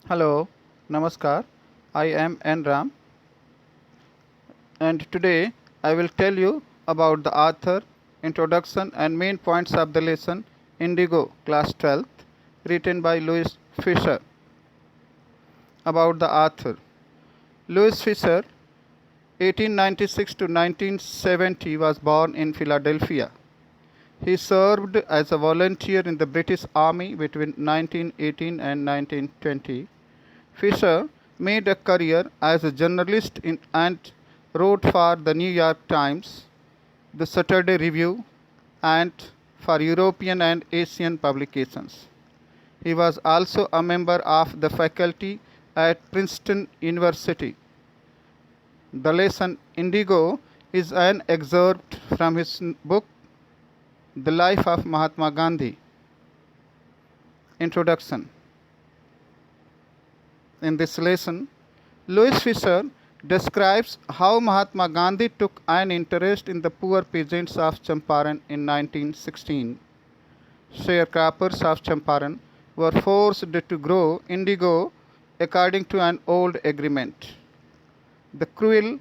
Hello, Namaskar. I am N. Ram, and today I will tell you about the author, introduction, and main points of the lesson Indigo, Class 12th, written by Louis Fisher. About the author Louis Fisher, 1896 to 1970, was born in Philadelphia. He served as a volunteer in the British Army between 1918 and 1920. Fisher made a career as a journalist and wrote for the New York Times, the Saturday Review, and for European and Asian publications. He was also a member of the faculty at Princeton University. The lesson Indigo is an excerpt from his book The Life of Mahatma Gandhi. Introduction. In this lesson, Louis Fisher describes how Mahatma Gandhi took an interest in the poor peasants of Champaran in 1916. Sharecroppers of Champaran were forced to grow indigo according to an old agreement. The cruel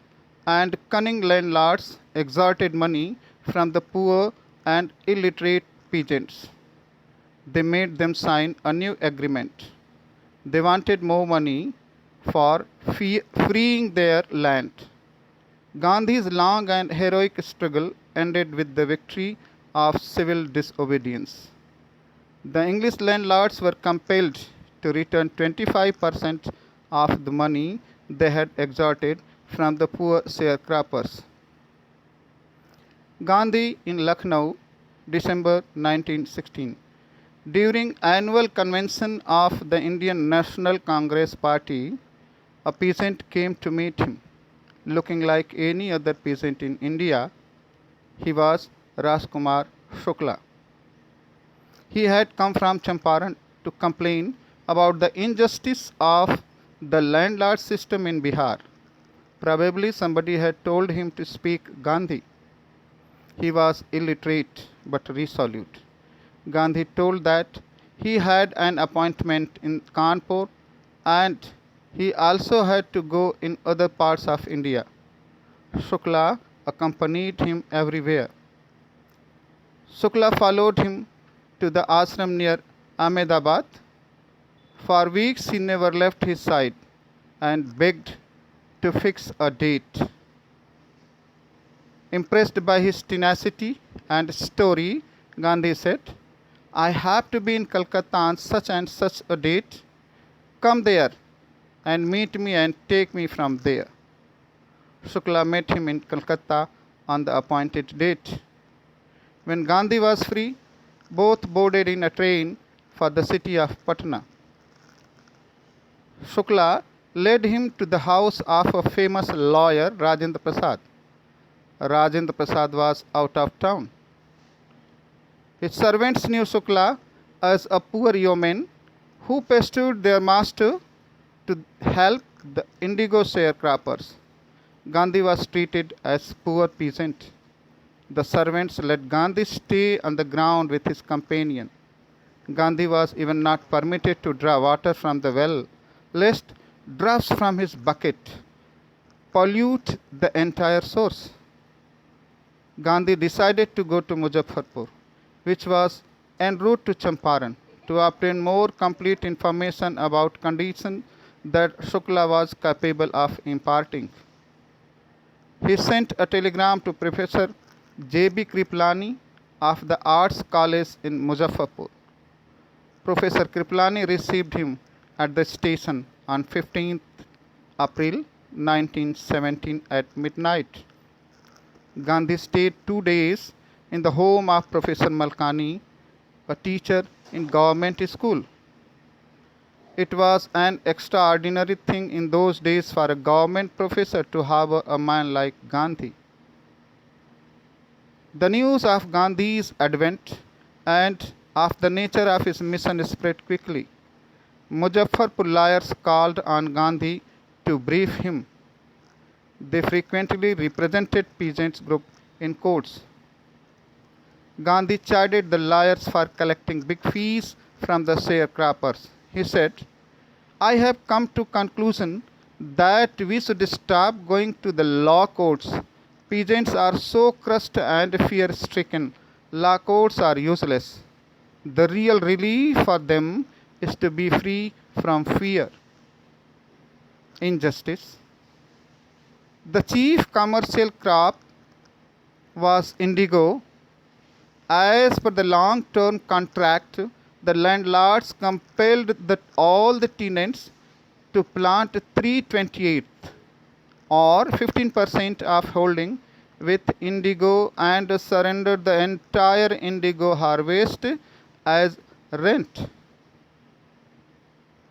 and cunning landlords extorted money from the poor and illiterate peasants. They made them sign a new agreement. They wanted more money for freeing their land. Gandhi's long and heroic struggle ended with the victory of civil disobedience. The English landlords were compelled to return 25% of the money they had extorted from the poor sharecroppers. Gandhi in Lucknow, December 1916. During annual convention of the Indian National Congress Party, a peasant came to meet him. Looking like any other peasant in India, he was Rajkumar Shukla. He had come from Champaran to complain about the injustice of the landlord system in Bihar. Probably somebody had told him to speak Gandhi. He was illiterate but resolute. Gandhi told that he had an appointment in Kanpur and he also had to go in other parts of India. Shukla accompanied him everywhere. Shukla followed him to the ashram near Ahmedabad. For weeks he never left his side and begged to fix a date. Impressed by his tenacity and story, Gandhi said, I have to be in Calcutta on such and such a date. Come there and meet me and take me from there. Shukla met him in Calcutta on the appointed date. When Gandhi was free, both boarded in a train for the city of Patna. Shukla led him to the house of a famous lawyer, Rajendra Prasad. Rajendra Prasad was out of town. His servants knew Shukla as a poor yeoman who pestered their master to help the indigo sharecroppers. Gandhi was treated as poor peasant. The servants let Gandhi stay on the ground with his companion. Gandhi was even not permitted to draw water from the well, lest drops from his bucket pollute the entire source. Gandhi decided to go to Muzaffarpur, which was en route to Champaran, to obtain more complete information about conditions that Shukla was capable of imparting. He sent a telegram to Professor J.B. Kriplani of the Arts College in Muzaffarpur. Professor Kriplani received him at the station on 15th April 1917 at midnight. Gandhi stayed 2 days in the home of Professor Malkani, a teacher in government school. It was an extraordinary thing in those days for a government professor to have a man like Gandhi. The news of Gandhi's advent and of the nature of his mission spread quickly. Muzaffarpur lawyers called on Gandhi to brief him. They frequently represented peasants group in courts. Gandhi chided the lawyers for collecting big fees from the sharecroppers. He said, I have come to conclusion that we should stop going to the law courts. Peasants are so crushed and fear-stricken. Law courts are useless. The real relief for them is to be free from fear, injustice. The chief commercial crop was indigo. As per the long-term contract, the landlords compelled all the tenants to plant 3/28 or 15% of holding with indigo and surrender the entire indigo harvest as rent.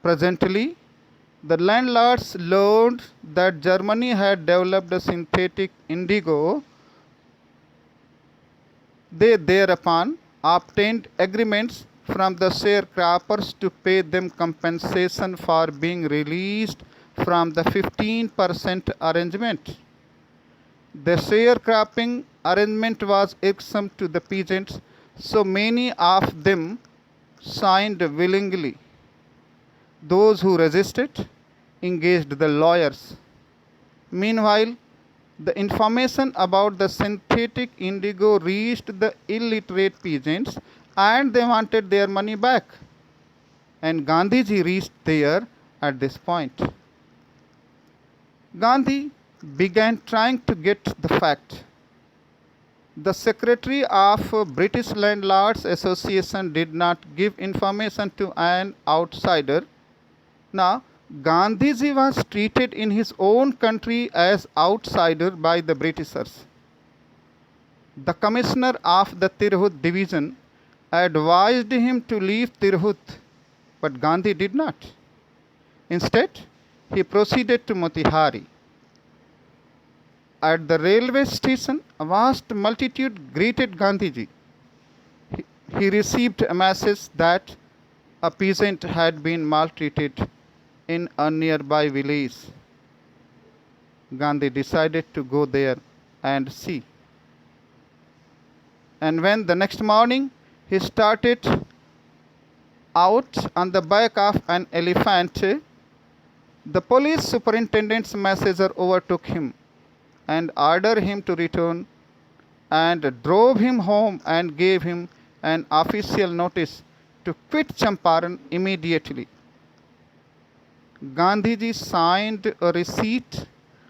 Presently, the landlords learned that Germany had developed a synthetic indigo. They thereupon obtained agreements from the sharecroppers to pay them compensation for being released from the 15% arrangement. The sharecropping arrangement was irksome to the peasants, so many of them signed willingly. Those who resisted engaged the lawyers. Meanwhile, the information about the synthetic indigo reached the illiterate peasants and they wanted their money back. And Gandhiji reached there at this point. Gandhi began trying to get the fact. The secretary of British Landlords Association did not give information to an outsider. Now, Gandhiji was treated in his own country as outsider by the Britishers. The commissioner of the Tirhut division advised him to leave Tirhut, but Gandhi did not. Instead, he proceeded to Motihari. At the railway station, a vast multitude greeted Gandhiji. He received a message that a peasant had been maltreated in a nearby village. Gandhi decided to go there and see. And when the next morning he started out on the back of an elephant, the police superintendent's messenger overtook him and ordered him to return and drove him home and gave him an official notice to quit Champaran immediately. Gandhiji signed a receipt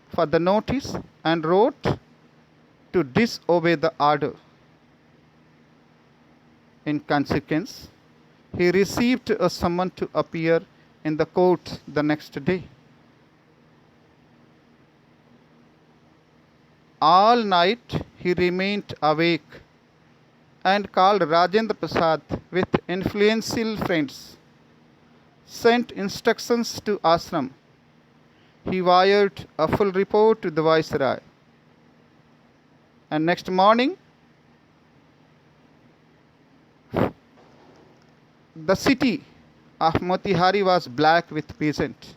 for the notice and wrote to disobey the order. In consequence, he received a summon to appear in the court the next day. All night he remained awake and called Rajendra Prasad with influential friends, sent instructions to ashram. He wired a full report to the viceroy. And next morning, the city of Motihari was black with peasants.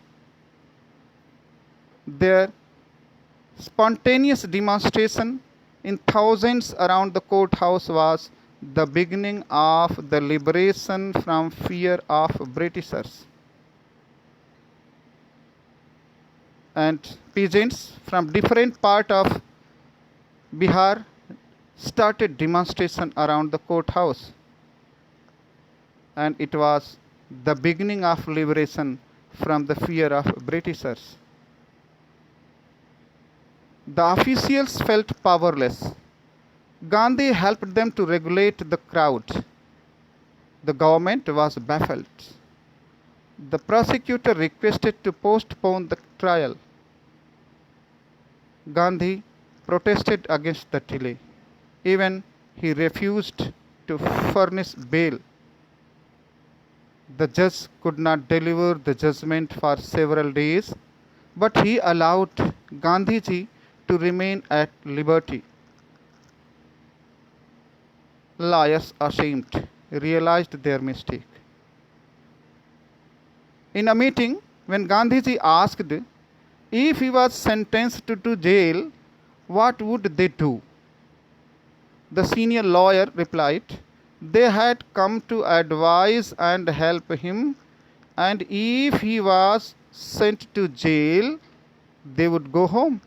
Their spontaneous demonstration in thousands around the courthouse was the beginning of the liberation from fear of Britishers. And peasants from different parts of Bihar started demonstration around the courthouse. And it was the beginning of liberation from the fear of Britishers. The officials felt powerless. Gandhi helped them to regulate the crowd. The government was baffled. The prosecutor requested to postpone the trial. Gandhi protested against the delay. Even he refused to furnish bail. The judge could not deliver the judgment for several days, but he allowed Gandhiji to remain at liberty. Lawyers, ashamed, realized their mistake. In a meeting, when Gandhiji asked if he was sentenced to jail, what would they do? The senior lawyer replied, they had come to advise and help him And if he was sent to jail, they would go home.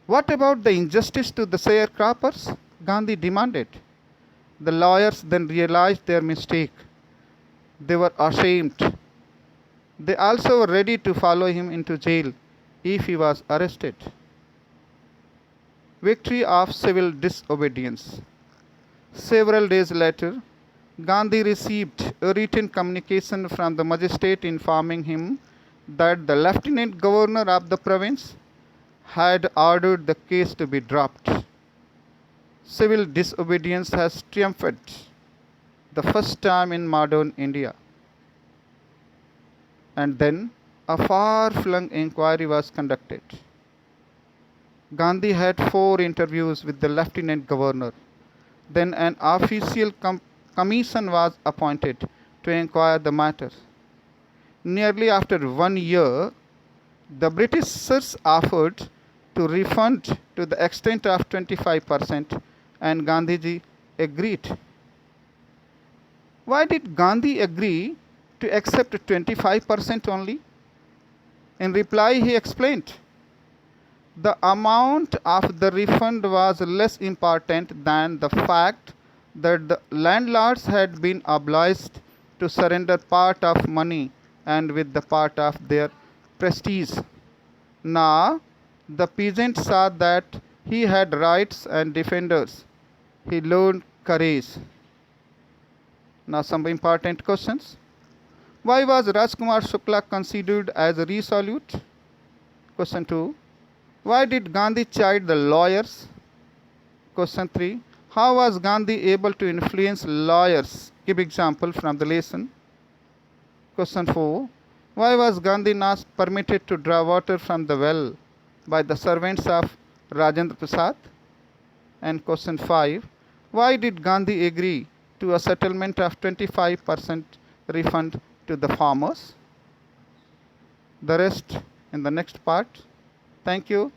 What about the injustice to the sharecroppers? Gandhi demanded. The lawyers then realized their mistake. They were ashamed. They also were ready to follow him into jail if he was arrested. Victory of civil disobedience. Several days later, Gandhi received a written communication from the magistrate informing him that the lieutenant governor of the province had ordered the case to be dropped. Civil disobedience has triumphed, the first time in modern India. And then a far-flung inquiry was conducted. Gandhi had 4 interviews with the lieutenant governor. Then an official commission was appointed to inquire the matter. Nearly after 1 year, the Britishers offered to refund to the extent of 25%, and Gandhiji agreed. Why did Gandhi agree to accept 25% only? In reply, he explained, the amount of the refund was less important than the fact that the landlords had been obliged to surrender part of money and with the part of their prestige. Now, the peasant saw that he had rights and defenders. He learned courage. Now, some important questions. Why was Rajkumar Shukla considered as resolute? Question 2. Why did Gandhi chide the lawyers? Question 3. How was Gandhi able to influence lawyers? Give example from the lesson. Question 4. Why was Gandhi not permitted to draw water from the well by the servants of Rajendra Prasad? And question 5. Why did Gandhi agree to a settlement of 25% refund to the farmers? The rest in the next part. Thank you.